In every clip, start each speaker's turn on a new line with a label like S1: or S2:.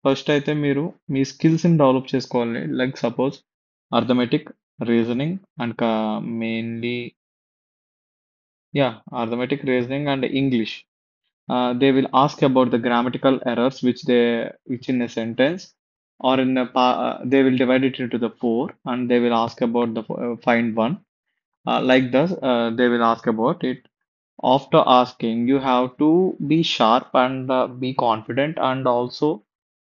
S1: First అయితే మీరు మీ స్కిల్స్‌ని డెవలప్ చేసుకోవాలి. Like suppose arithmetic, reasoning and mainly arithmetic, reasoning and English. They will ask about the grammatical errors which in a sentence or they will divide it into the four and they will ask about the find one. Like this, they will ask about it. After asking, you have to be sharp and be confident and also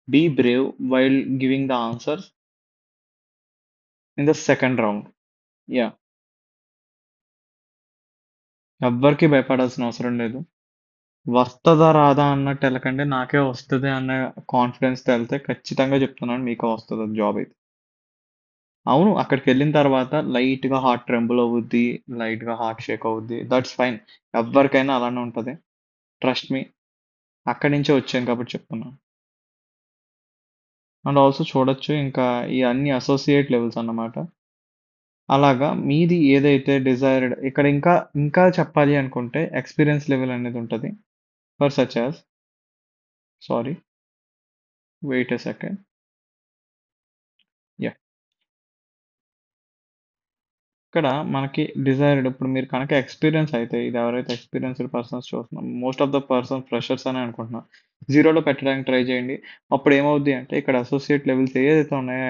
S1: be brave while giving the answers in the second round. Yeah, ఎవ్వరికి భయపడాల్సిన అవసరం లేదు. వస్తదా రాదా అన్నట్టు వెళ్ళకండి. నాకే వస్తది అన్న కాన్ఫిడెన్స్‌తో ఎళ్తే ఖచ్చితంగా చెప్తున్నాను మీకే వస్తది అది జాబ్ అయితే. అవును. అక్కడికెళ్ళిన తర్వాత లైట్‌గా హార్ట్ ట్రెంబుల్ అవుద్ది. లైట్‌గా హార్ట్ షేక్ అవుద్ది. That's fine. ఎవ్వరికైనా అలానే ఉంటది. Trust me. అక్కడి నుంచే వచ్చాను కాబట్టి చెప్తున్నాను. అండ్ ఆల్సో చూడొచ్చు ఇంకా ఇయన్నీ అసోసియేట్ లెవెల్స్ అన్నమాట. అలాగా మీది ఏదైతే డిజైర్డ్ ఇక్కడ ఇంకా చెప్పాలి అనుకుంటే ఎక్స్‌పీరియన్స్ లెవెల్ అనేది ఉంటది. For such as sorry wait a second. Yeah! ఇక్కడ మనకి డిజైర్డ్ ఇప్పుడు మీరు కనుక ఎక్స్పీరియన్స్ అయితే ఇది ఎవరైతే ఎక్స్పీరియన్స్డ్ పర్సన్స్ చూస్తున్నాం most of the person freshers అని అనుకుంటున్నాం. జీరోలో పెట్టడానికి ట్రై చేయండి. అప్పుడు ఏమవుద్ది అంటే ఇక్కడ అసోసియేట్ లెవెల్స్ ఏదైతే ఉన్నాయో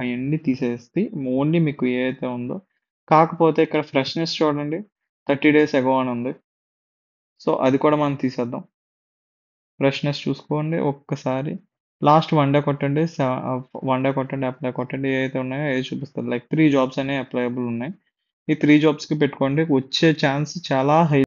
S1: అవన్నీ తీసేసి ఓన్లీ మీకు ఏదైతే ఉందో కాకపోతే ఇక్కడ ఫ్రెష్‌నెస్ చూడండి 30 డేస్ ఎగో అని ఉంది. సో, అది కూడా మనం తీసేద్దాం. ఫ్రెష్‌నెస్ చూసుకోండి ఒక్కసారి. లాస్ట్ వన్ డే కొట్టండి. వన్ డే కొట్టండి, అప్లై కొట్టండి. ఏవైతే ఉన్నాయో అయే చూపిస్తది. లైక్ 3 జాబ్స్ అనేవి అప్లైయబుల్ ఉన్నాయి. ఈ 3 జాబ్స్‌కి పెట్టుకోండి. వచ్చే ఛాన్స్ చాలా హై.